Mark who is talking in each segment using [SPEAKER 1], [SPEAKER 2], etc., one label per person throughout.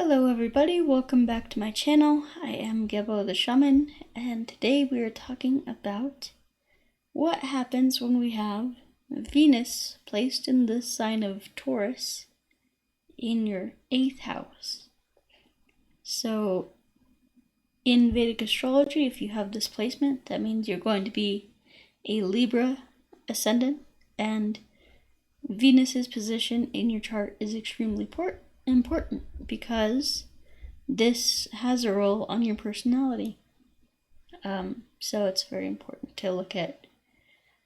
[SPEAKER 1] Hello everybody, welcome back to my channel. I am Gebo the Shaman, and today we are talking about what happens when we have Venus placed in the sign of Taurus in your 8th house. So in Vedic astrology, if you have this placement, that means you're going to be a Libra Ascendant, and Venus's position in your chart is extremely important because this has a role on your personality. So it's very important to look at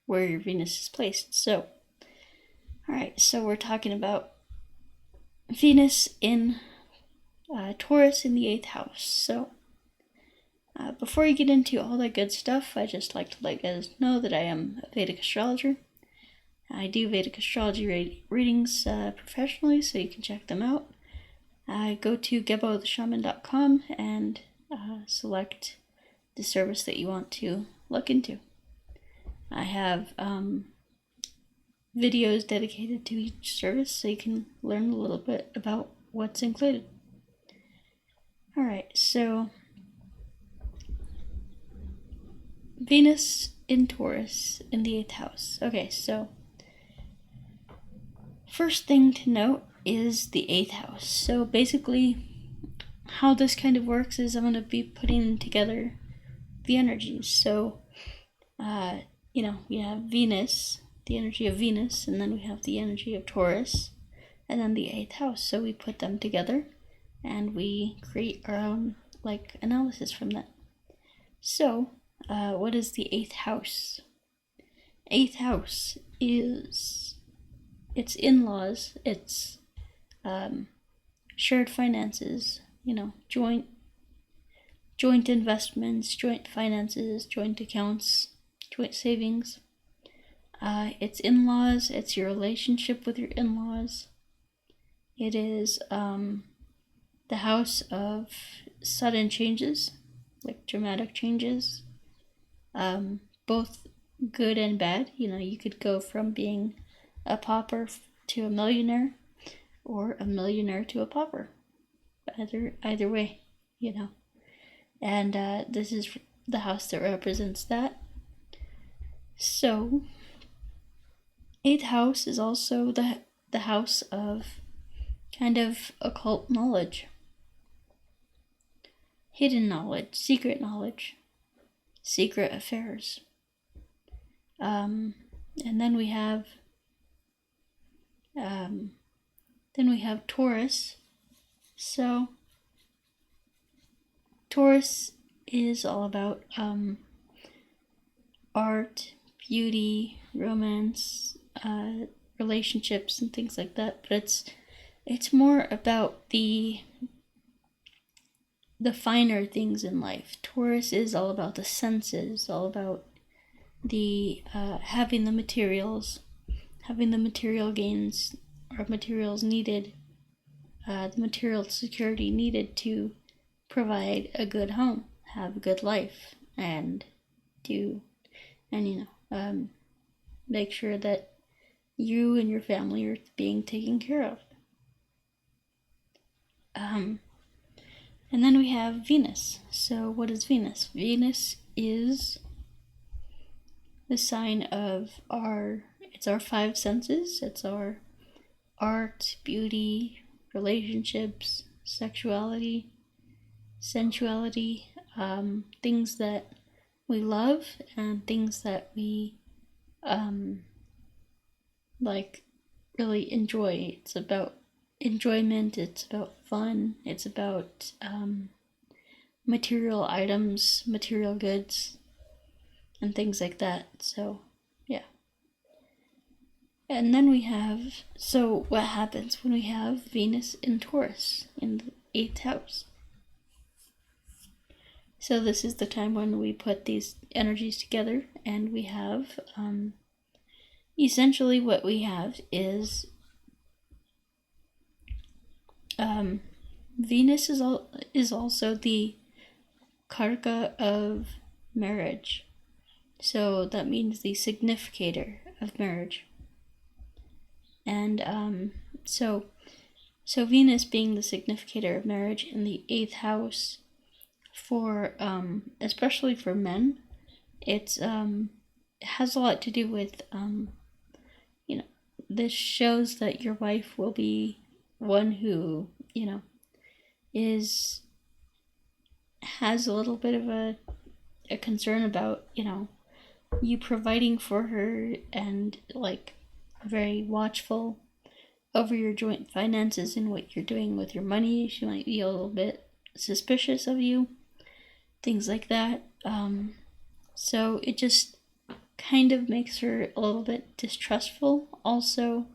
[SPEAKER 1] where your Venus is placed. So, alright, so we're talking about Venus in Taurus in the 8th house. So, before you get into all that good stuff, I just like to let you guys know that I am a Vedic astrologer. I do Vedic astrology readings professionally, so you can check them out. Go to gebotheshaman.com and select the service that you want to look into. I have videos dedicated to each service, so you can learn a little bit about what's included. Alright, so Venus in Taurus in the 8th house. Okay, so first thing to note is the 8th house. So basically, how this kind of works is I'm going to be putting together the energies. So, we have Venus, the energy of Venus, and then we have the energy of Taurus, and then the 8th house. So we put them together, and we create our own, analysis from that. So, what is the 8th house? 8th house is it's in-laws, it's shared finances, joint investments, joint finances, joint accounts, joint savings. It's in-laws, it's your relationship with your in-laws. It is the house of sudden changes, like dramatic changes, both good and bad. You could go from being a pauper to a millionaire, or a millionaire to a pauper. Either way, And this is the house that represents that. So, 8th house is also the house of kind of occult knowledge, hidden knowledge, secret affairs. And then we have Taurus. So Taurus is all about art, beauty, romance, relationships, and things like that. But it's more about the finer things in life. Taurus is all about the senses, all about the having the materials, having the material gains or materials needed, the material security needed to provide a good home, have a good life, and make sure that you and your family are being taken care of. And then we have Venus. So what is Venus? Venus is the sign of our 5 senses. It's our art, beauty, relationships, sexuality, sensuality, things that we love and things that we really enjoy. It's about enjoyment, it's about fun, it's about material items, material goods, and things like that. So, yeah. And then what happens when we have Venus in Taurus in the 8th house? So this is the time when we put these energies together, and we have, essentially what we have is, Venus is also the karka of marriage. So that means the significator of marriage. And so So Venus being the significator of marriage in the 8th house, for especially for men, it has a lot to do with this shows that your wife will be one who has a little bit of a concern about you providing for her, and like very watchful over your joint finances and what you're doing with your money. She might be a little bit suspicious of you, things like that. So it just kind of makes her a little bit distrustful. Also,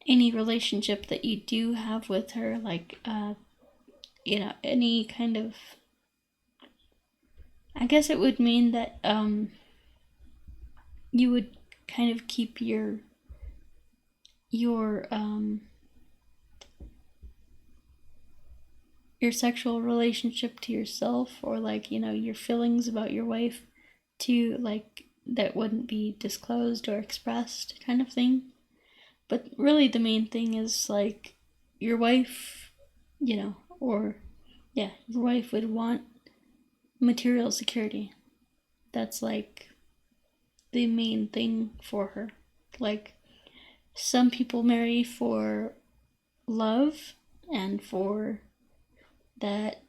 [SPEAKER 1] any relationship that you do have with her, like any kind of, I guess it would mean that you would kind of keep your sexual relationship to yourself, or like your feelings about your wife to like that wouldn't be disclosed or expressed, kind of thing. But really the main thing is like your wife, your wife would want material security. That's like the main thing for her. Like, some people marry for love and for that,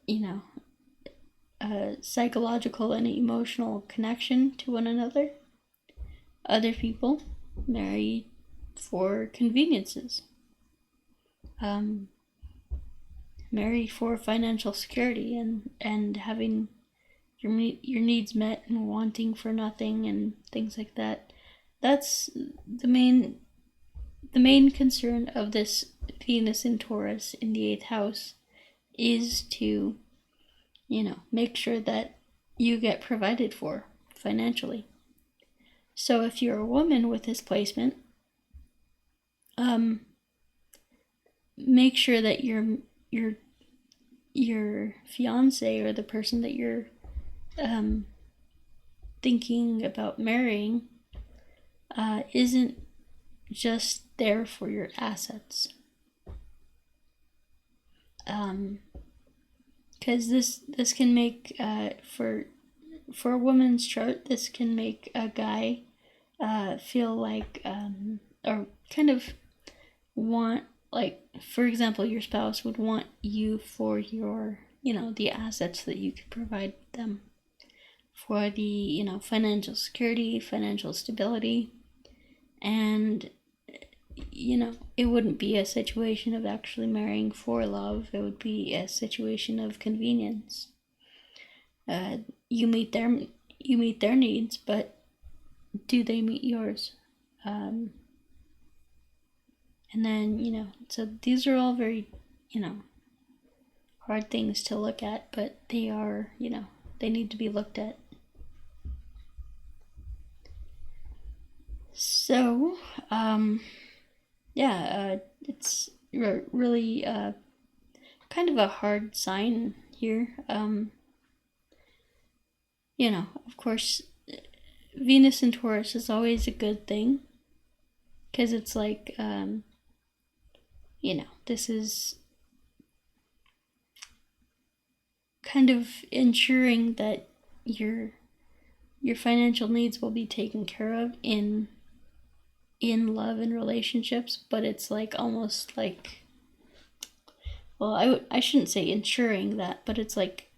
[SPEAKER 1] psychological and emotional connection to one another. Other people marry for conveniences. Marry for financial security and having your needs met and wanting for nothing and things like that. That's the main concern of this Venus in Taurus in the 8th house, is to make sure that you get provided for financially. So if you're a woman with this placement, make sure that your fiance, or the person that you're thinking about marrying, isn't just there for your assets. Because this can make for a woman's chart, this can make a guy feel like or kind of want, like, for example, your spouse would want you for your the assets that you could provide them, for the financial security, financial stability. And it wouldn't be a situation of actually marrying for love. It would be a situation of convenience. You meet their needs, but do they meet yours? And then so these are all very hard things to look at, but they are they need to be looked at. So it's really kind of a hard sign here. Of course, Venus in Taurus is always a good thing, because it's like this is kind of ensuring that your financial needs will be taken care of in love and relationships. But it's like almost like, well, I shouldn't say ensuring that, but it's like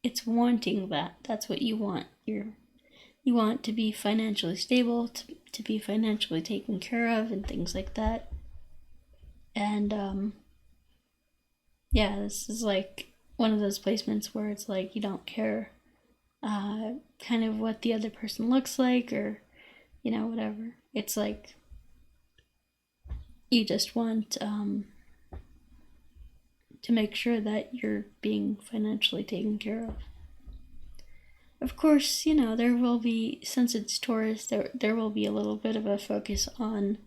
[SPEAKER 1] it's wanting that. That's what you want. You want to be financially stable, to be financially taken care of, and things like that. And this is like one of those placements where it's like you don't care kind of what the other person looks like, or whatever. It's like you just want to make sure that you're being financially taken care of. Of course, there will be, since it's Taurus, there will be a little bit of a focus on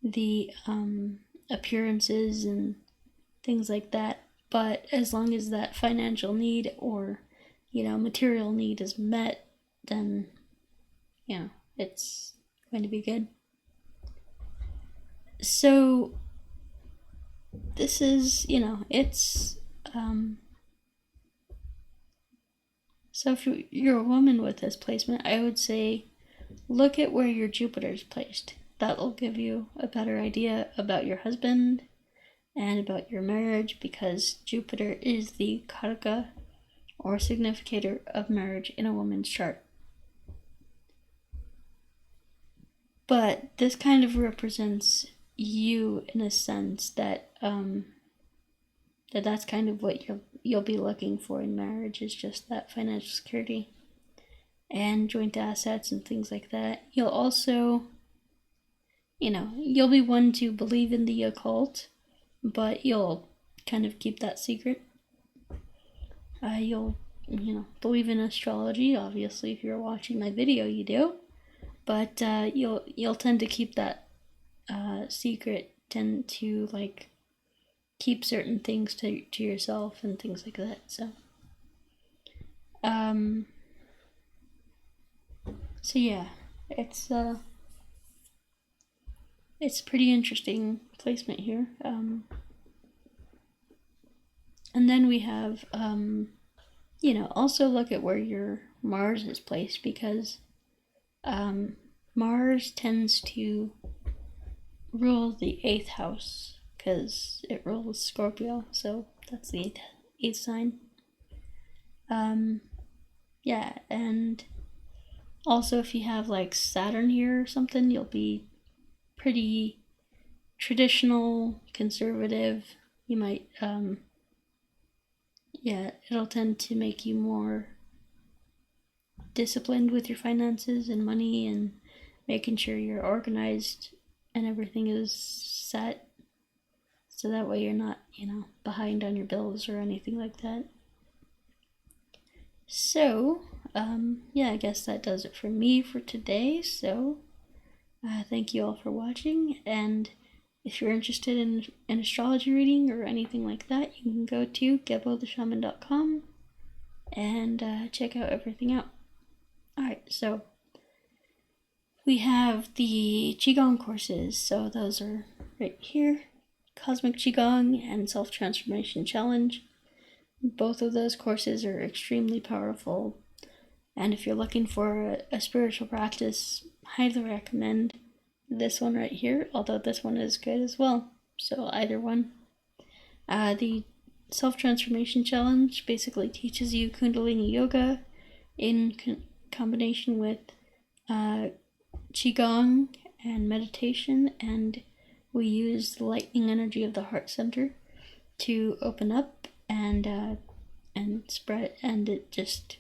[SPEAKER 1] the appearances and things like that. But as long as that financial need or material need is met, then it's going to be good. So this is, it's, so if you're a woman with this placement, I would say look at where your Jupiter is placed. That'll give you a better idea about your husband and about your marriage, because Jupiter is the karaka, or significator of marriage in a woman's chart. But this kind of represents you in a sense that that's kind of what you'll be looking for in marriage, is just that financial security and joint assets and things like that. You'll also, you'll be one to believe in the occult, but you'll kind of keep that secret. You'll, believe in astrology. Obviously, if you're watching my video, you do. But you'll tend to keep that secret. Tend to keep certain things to yourself and things like that. So, yeah, it's pretty interesting placement here. And then we have, also look at where your Mars is placed, because Mars tends to rule the 8th house, because it rules Scorpio, so that's the 8th sign. Yeah, and also if you have Saturn here or something, you'll be pretty traditional, conservative. You might, it'll tend to make you more disciplined with your finances and money, and making sure you're organized and everything is set, so that way you're not, behind on your bills or anything like that. So, I guess that does it for me for today. So, thank you all for watching, and if you're interested in an astrology reading or anything like that, you can go to gebotheshaman.com and check out everything out. Alright, so we have the Qigong courses, so those are right here. Cosmic Qigong and Self-Transformation Challenge. Both of those courses are extremely powerful, and if you're looking for a spiritual practice, highly recommend this one right here, although this one is good as well, so either one. The Self-Transformation Challenge basically teaches you Kundalini Yoga in combination with Qigong and meditation, and we use the lightning energy of the heart center to open up and spread, and it just,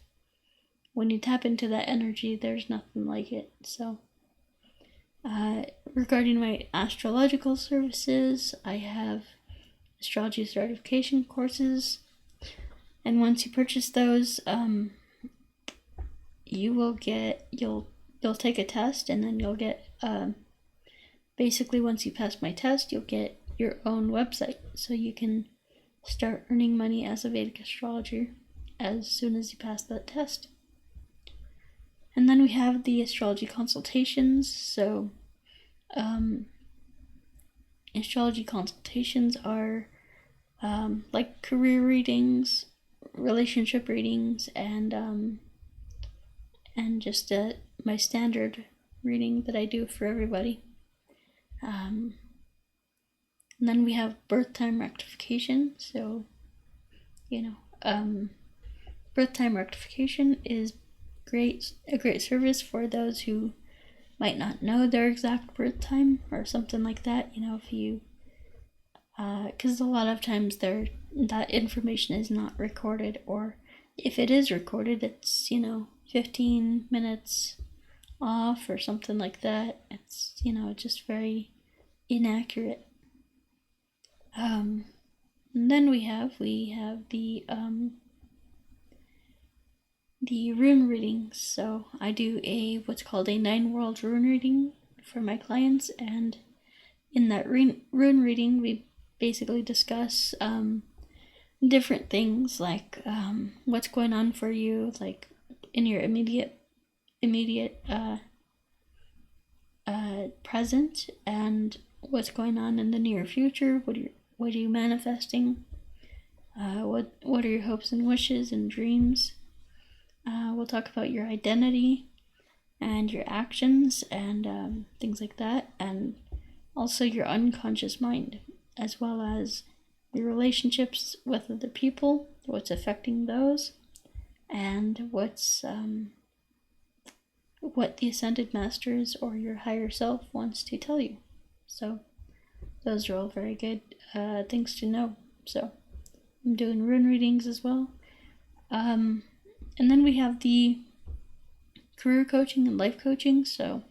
[SPEAKER 1] when you tap into that energy, there's nothing like it. So regarding my astrological services, I have astrology certification courses, and once you purchase those, you'll take a test, and then you'll get, basically once you pass my test, you'll get your own website, so you can start earning money as a Vedic astrologer as soon as you pass that test. And then we have the astrology consultations. So astrology consultations are like career readings, relationship readings, and just my standard reading that I do for everybody. And then we have birth time rectification. So, birth time rectification is a great service for those who might not know their exact birth time or something like that. If you, because a lot of times that information is not recorded, or if it is recorded, it's 15 minutes off or something like that. It's just very inaccurate. And then we have the rune readings. So I do what's called a 9-world rune reading for my clients, and in that rune reading, we basically discuss different things, like what's going on for you, like in your immediate present, and what's going on in the near future, what are you manifesting? What are your hopes and wishes and dreams? We'll talk about your identity and your actions and things like that, and also your unconscious mind, as well as your relationships with other people, what's affecting those, and what the Ascended Masters or your higher self wants to tell you. So those are all very good things to know. So I'm doing rune readings as well. And then we have the career coaching and life coaching. So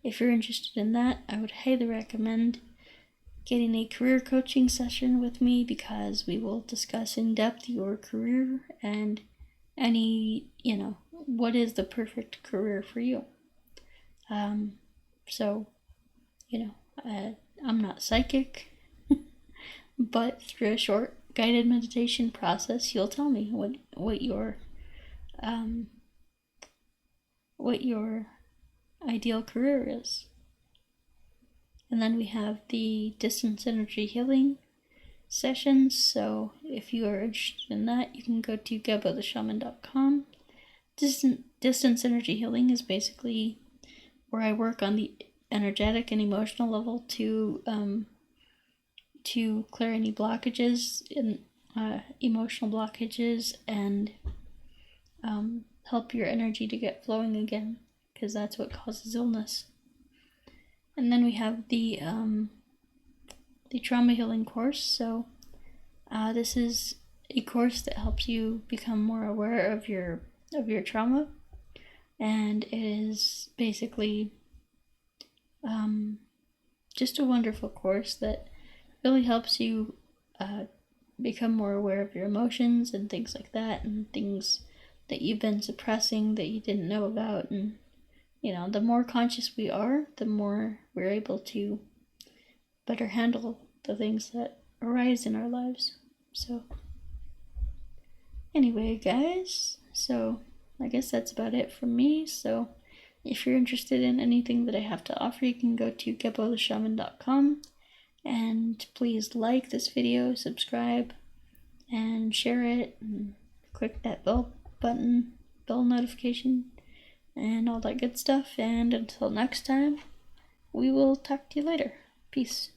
[SPEAKER 1] if you're interested in that, I would highly recommend getting a career coaching session with me, because we will discuss in depth your career and any, what is the perfect career for you. So, I'm not psychic, but through a short guided meditation process, you'll tell me what your ideal career is. And then we have the distance energy healing sessions. So if you are interested in that, you can go to gebotheshaman.com. Distance energy healing is basically where I work on the energetic and emotional level to clear any blockages in emotional blockages, and help your energy to get flowing again, because that's what causes illness. And then we have the trauma healing course. So this is a course that helps you become more aware of your trauma, and it is basically just a wonderful course that really helps you become more aware of your emotions and things like that, and things that you've been suppressing that you didn't know about. And the more conscious we are, the more we're able to better handle the things that arise in our lives. So anyway, guys, so I guess that's about it from me. So if you're interested in anything that I have to offer, you can go to gebotheshaman.com, and please like this video, subscribe, and share it, and click that bell notification, and all that good stuff. And until next time, we will talk to you later. Peace.